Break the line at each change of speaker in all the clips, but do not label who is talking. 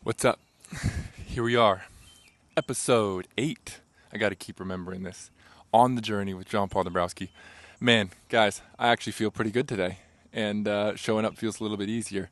What's up? Here we are, episode 8. I got to keep remembering this. On the journey with John-Paul Dombrowski. Man, guys, I actually feel pretty good today, and showing up feels a little bit easier.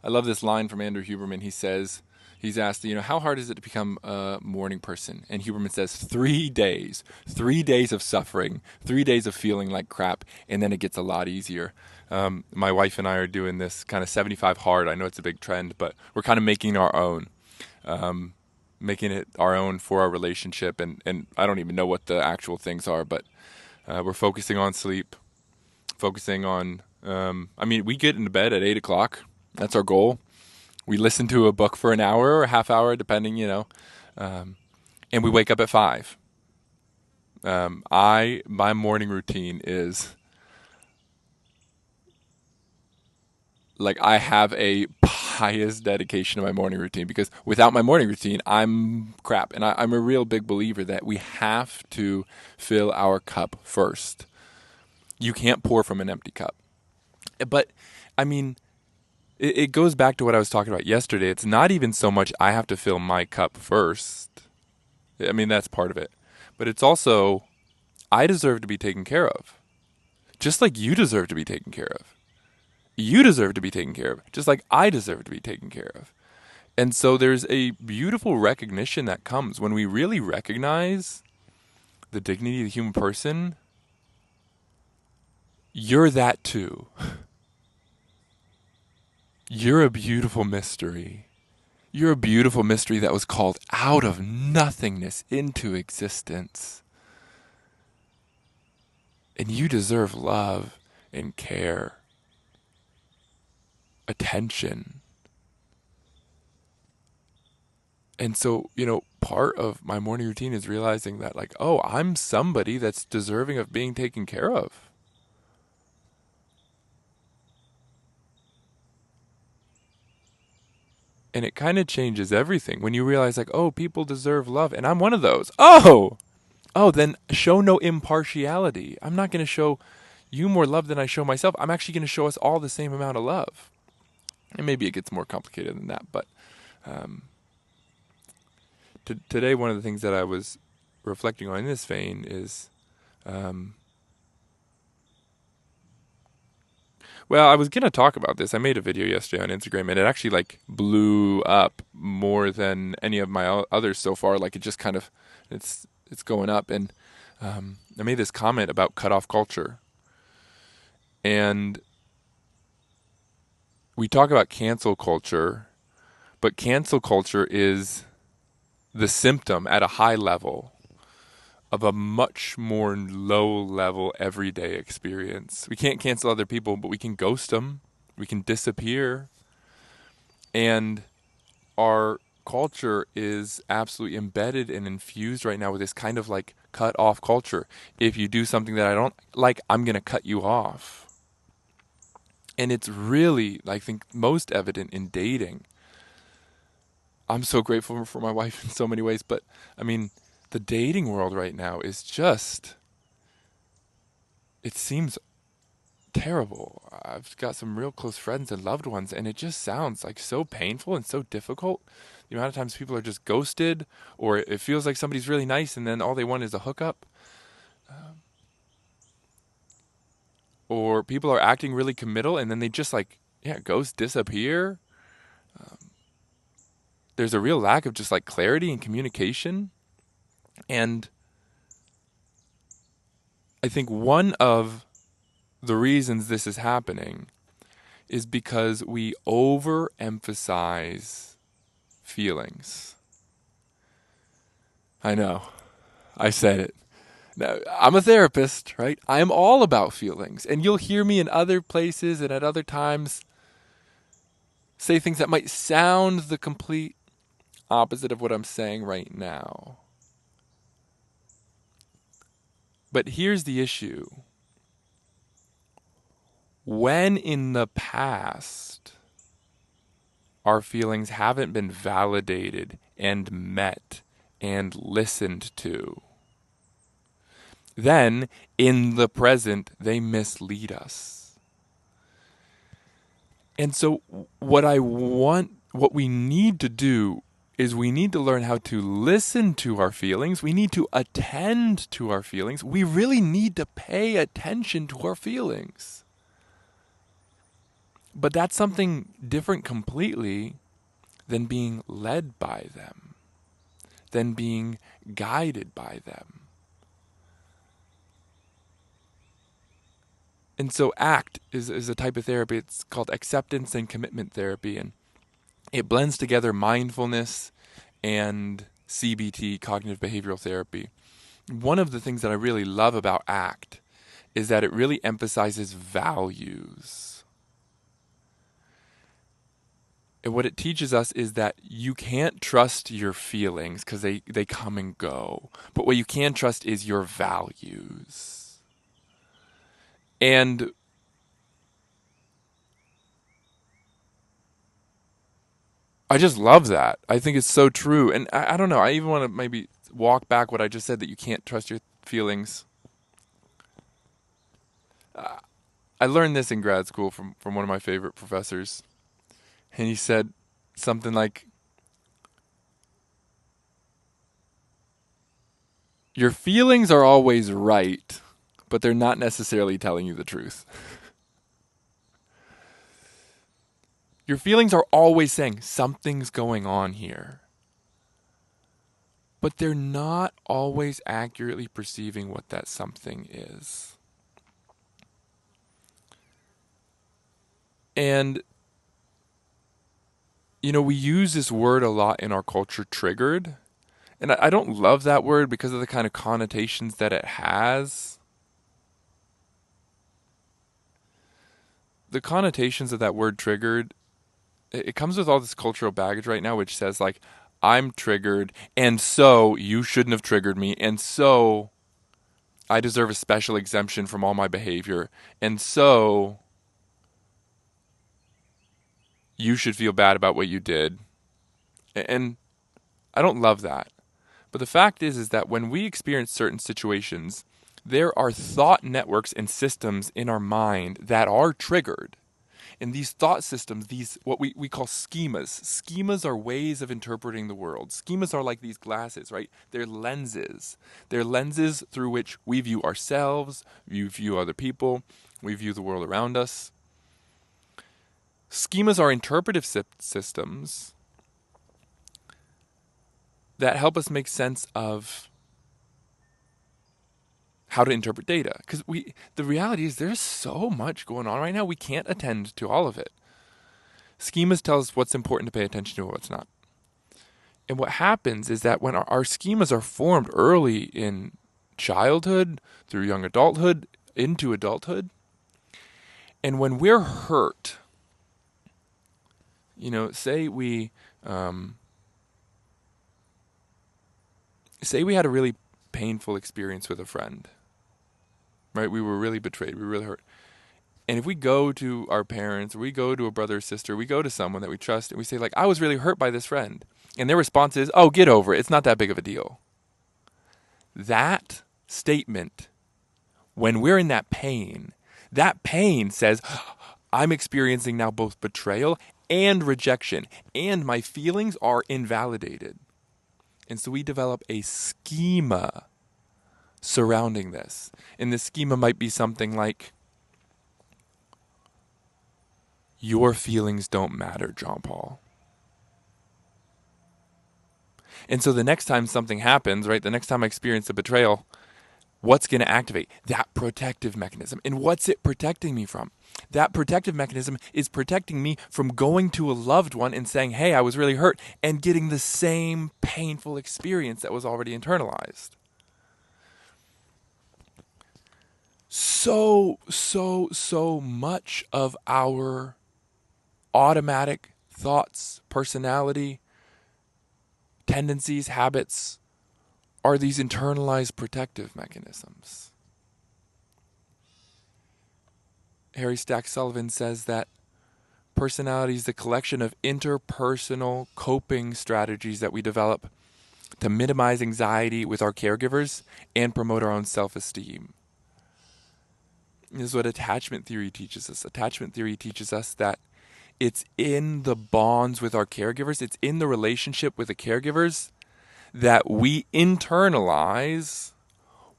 I love this line from Andrew Huberman. He says, he's asked, how hard is it to become a morning person? And Huberman says, 3 days. 3 days of suffering, 3 days of feeling like crap, and then it gets a lot easier. My wife and I are doing this kind of 75 hard. I know it's a big trend, but we're kind of making our own. Making it our own for our relationship, and I don't even know what the actual things are, but we're focusing on sleep, focusing on, we get into bed at 8 o'clock. That's our goal. We listen to a book for an hour or a half hour, depending, and we wake up at 5. My morning routine is like I have a pious dedication to my morning routine, because without my morning routine, I'm crap. And I'm a real big believer that we have to fill our cup first. You can't pour from an empty cup. But, it goes back to what I was talking about yesterday. It's not even so much I have to fill my cup first. That's part of it. But it's also, I deserve to be taken care of. Just like you deserve to be taken care of. You deserve to be taken care of, just like I deserve to be taken care of. And so there's a beautiful recognition that comes when we really recognize the dignity of the human person. You're that too. You're a beautiful mystery. You're a beautiful mystery that was called out of nothingness into existence. And you deserve love and care. Attention. And so, part of my morning routine is realizing that, I'm somebody that's deserving of being taken care of. And it kind of changes everything when you realize, people deserve love, and I'm one of those. Then show no impartiality. I'm not going to show you more love than I show myself. I'm actually going to show us all the same amount of love. And maybe it gets more complicated than that, but today one of the things that I was reflecting on in this vein is, I was going to talk about this. I made a video yesterday on Instagram, and it actually blew up more than any of my others so far. It just kind of, it's going up. And I made this comment about cutoff culture. And we talk about cancel culture, but cancel culture is the symptom at a high level of a much more low-level everyday experience. We can't cancel other people, but we can ghost them. We can disappear. And our culture is absolutely embedded and infused right now with this kind of cut-off culture. If you do something that I don't like, I'm going to cut you off. And it's really, I think, most evident in dating. I'm so grateful for my wife in so many ways, but the dating world right now is just, it seems terrible. I've got some real close friends and loved ones, and it just sounds so painful and so difficult. The amount of times people are just ghosted, or it feels like somebody's really nice and then all they want is a hookup. Or people are acting really committal and then they just ghost, disappear. There's a real lack of just clarity and communication. And I think one of the reasons this is happening is because we overemphasize feelings. I know. I said it. Now, I'm a therapist, right? I am all about feelings. And you'll hear me in other places and at other times say things that might sound the complete opposite of what I'm saying right now. But here's the issue. When in the past our feelings haven't been validated and met and listened to, then in the present they mislead us. And so what I want what we need to do is we need to learn how to listen to our feelings. We need to attend to our feelings. We really need to pay attention to our feelings. But that's something different completely than being led by them, than being guided by them. And so ACT is a type of therapy. It's called acceptance and commitment therapy, and it blends together mindfulness and CBT, cognitive behavioral therapy. One of the things that I really love about ACT is that it really emphasizes values. And what it teaches us is that you can't trust your feelings because they come and go. But what you can trust is your values. And I just love that. I think it's so true. And I don't know, I even want to maybe walk back what I just said, that you can't trust your feelings. I learned this in grad school from one of my favorite professors. And he said something like, your feelings are always right, but they're not necessarily telling you the truth. Your feelings are always saying something's going on here, but they're not always accurately perceiving what that something is. And, we use this word a lot in our culture, triggered. And I don't love that word because of the kind of connotations that it has. The connotations of that word triggered, it comes with all this cultural baggage right now, which says like, I'm triggered, and so you shouldn't have triggered me, and so I deserve a special exemption from all my behavior, and so you should feel bad about what you did. And I don't love that. But the fact is that when we experience certain situations, there are thought networks and systems in our mind that are triggered. And these thought systems, these what we call schemas. Schemas are ways of interpreting the world. Schemas are like these glasses, right? They're lenses. They're lenses through which we view ourselves, we view other people, we view the world around us. Schemas are interpretive systems that help us make sense of how to interpret data. Because the reality is there's so much going on right now, we can't attend to all of it. Schemas tell us what's important to pay attention to and what's not. And what happens is that when our schemas are formed early in childhood, through young adulthood, into adulthood, and when we're hurt, say we had a really painful experience with a friend, right? We were really betrayed. We were really hurt. And if we go to our parents, or we go to a brother or sister, we go to someone that we trust, and we say, like, I was really hurt by this friend. And their response is, oh, get over it. It's not that big of a deal. That statement, when we're in that pain says, I'm experiencing now both betrayal and rejection, and my feelings are invalidated. And so we develop a schema surrounding this. And the schema might be something like, your feelings don't matter, John-Paul. And so the next time something happens, right, the next time I experience a betrayal, what's going to activate? That protective mechanism. And what's it protecting me from? That protective mechanism is protecting me from going to a loved one and saying, hey, I was really hurt, and getting the same painful experience that was already internalized. So much of our automatic thoughts, personality, tendencies, habits are these internalized protective mechanisms. Harry Stack Sullivan says that personality is the collection of interpersonal coping strategies that we develop to minimize anxiety with our caregivers and promote our own self-esteem. This is what attachment theory teaches us. Attachment theory teaches us that It's in the bonds with our caregivers. It's in the relationship with the caregivers that we internalize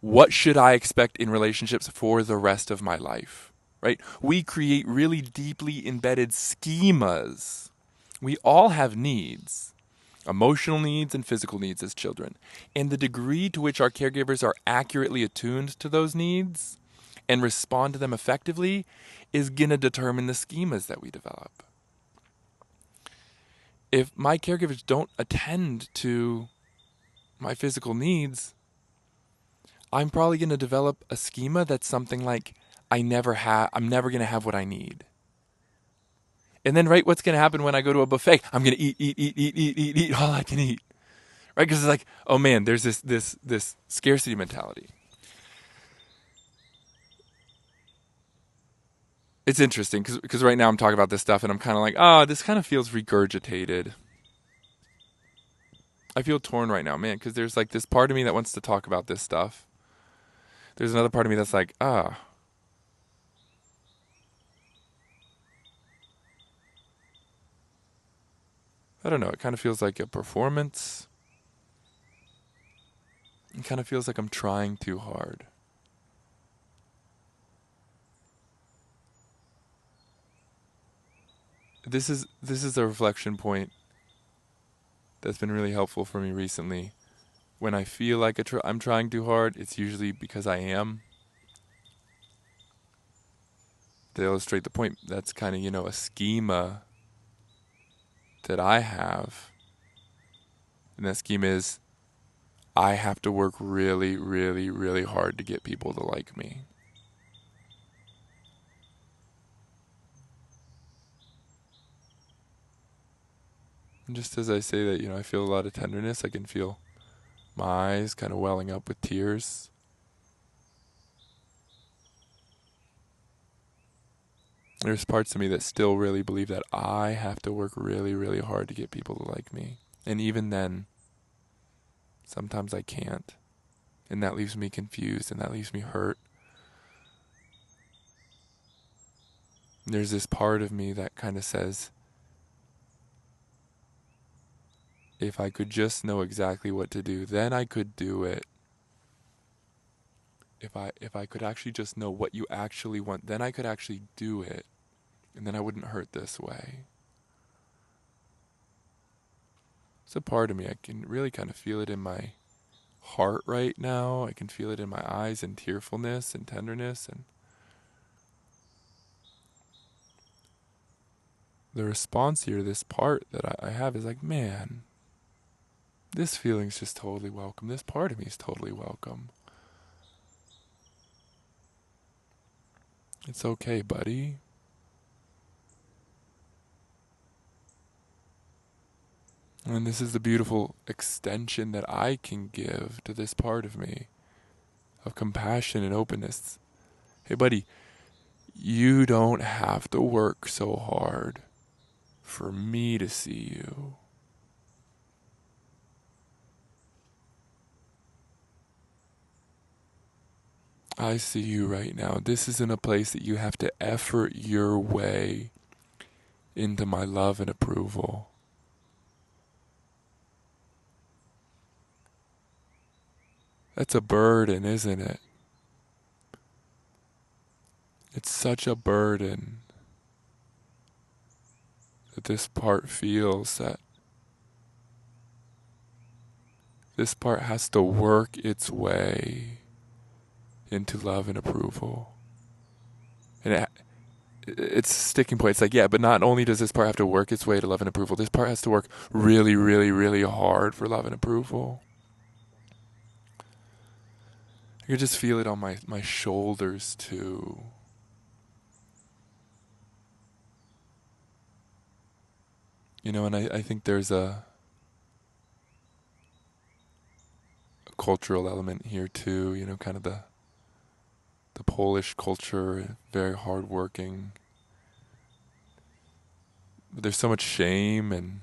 what should I expect in relationships for the rest of my life, right? We create really deeply embedded schemas. We all have needs, emotional needs and physical needs as children. And the degree to which our caregivers are accurately attuned to those needs and respond to them effectively is going to determine the schemas that we develop. If my caregivers don't attend to my physical needs, I'm probably going to develop a schema that's something like, I'm never going to have what I need. And then, right, what's going to happen when I go to a buffet? I'm going to eat all I can eat. Right? Because it's like, oh man, there's this scarcity mentality. It's interesting because right now I'm talking about this stuff and I'm kind of like, oh, this kind of feels regurgitated. I feel torn right now, man, because there's like this part of me that wants to talk about this stuff. There's another part of me that's like, I don't know. It kind of feels like a performance. It kind of feels like I'm trying too hard. This is a reflection point that's been really helpful for me recently. When I feel like I'm trying too hard, it's usually because I am. To illustrate the point, that's kind of, a schema that I have. And that schema is, I have to work really, really, really hard to get people to like me. And just as I say that, I feel a lot of tenderness, I can feel my eyes kind of welling up with tears. There's parts of me that still really believe that I have to work really, really hard to get people to like me. And even then, sometimes I can't. And that leaves me confused and that leaves me hurt. There's this part of me that kind of says, if I could just know exactly what to do, then I could do it. If I could actually just know what you actually want, then I could actually do it. And then I wouldn't hurt this way. It's a part of me. I can really kind of feel it in my heart right now. I can feel it in my eyes and tearfulness and tenderness. And the response here, this part that I have is like, man, this feeling's just totally welcome. This part of me is totally welcome. It's okay, buddy. And this is the beautiful extension that I can give to this part of me of compassion and openness. Hey, buddy, you don't have to work so hard for me to see you. I see you right now. This isn't a place that you have to effort your way into my love and approval. That's a burden, isn't it? It's such a burden that this part feels that this part has to work its way into love and approval. And it's a sticking point. It's like, yeah, but not only does this part have to work its way to love and approval, this part has to work really, really, really hard for love and approval. I could just feel it on my shoulders too. And I think there's a cultural element here too, kind of the Polish culture, very hardworking. But there's so much shame and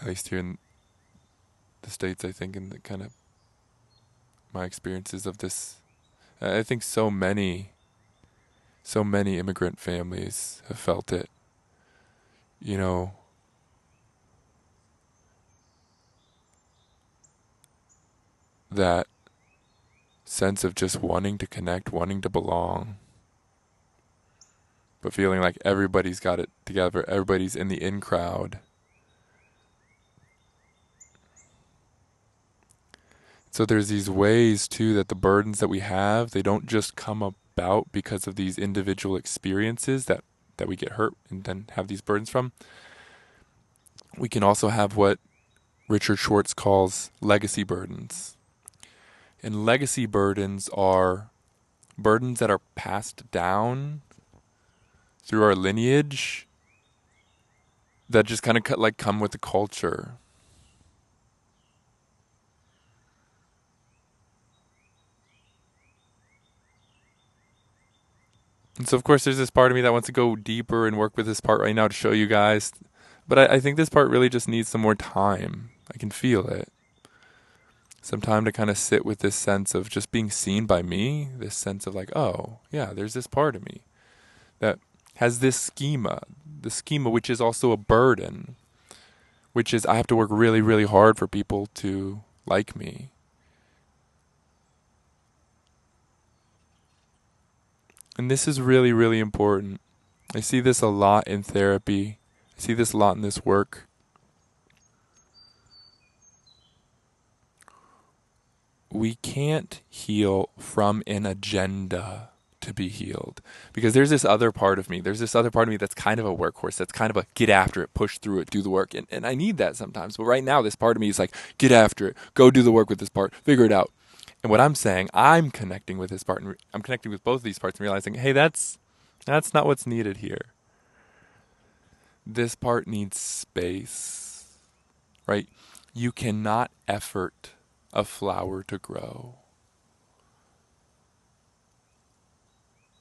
at least here in the States, I think, in the kind of my experiences of this, I think so many So many immigrant families have felt it. That sense of just wanting to connect, wanting to belong, but feeling like everybody's got it together, everybody's in the in crowd. So there's these ways too that the burdens that we have, they don't just come about because of these individual experiences that we get hurt and then have these burdens from. We can also have what Richard Schwartz calls legacy burdens. And legacy burdens are burdens that are passed down through our lineage that just kind of come with the culture. And so, of course, there's this part of me that wants to go deeper and work with this part right now to show you guys. But I think this part really just needs some more time. I can feel it. Some time to kind of sit with this sense of just being seen by me, this sense of like, oh, yeah, there's this part of me that has this schema, the schema which is also a burden, which is I have to work really, really hard for people to like me. And this is really, really important. I see this a lot in therapy. I see this a lot in this work. We can't heal from an agenda to be healed. Because there's this other part of me. There's this other part of me that's kind of a workhorse. That's kind of a get after it, push through it, do the work. And I need that sometimes. But right now, this part of me is like, get after it. Go do the work with this part. Figure it out. And what I'm saying, I'm connecting with this part. And I'm connecting with both of these parts and realizing, hey, that's not what's needed here. This part needs space, right? You cannot effort a flower to grow.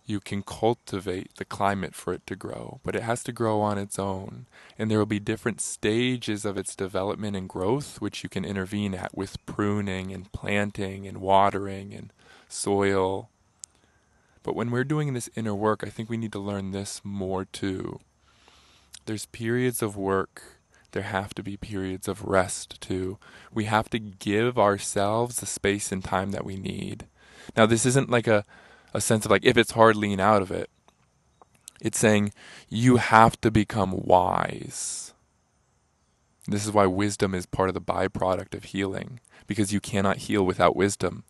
You can cultivate the climate for it to grow, but it has to grow on its own. And there will be different stages of its development and growth, which you can intervene at with pruning and planting and watering and soil. But when we're doing this inner work, I think we need to learn this more too. There's periods of work. There have to be periods of rest too. We have to give ourselves the space and time that we need. Now, this isn't like a sense of like, if it's hard, lean out of it. It's saying you have to become wise. This is why wisdom is part of the byproduct of healing, because you cannot heal without wisdom,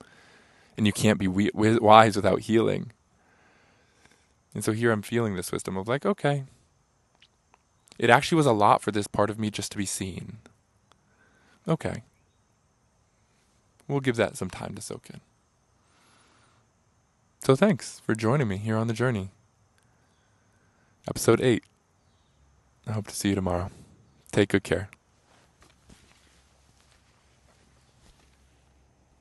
and you can't be wise without healing. And so here I'm feeling this wisdom of like, okay, it actually was a lot for this part of me just to be seen. Okay. We'll give that some time to soak in. So thanks for joining me here on the journey. Episode 8. I hope to see you tomorrow. Take good care.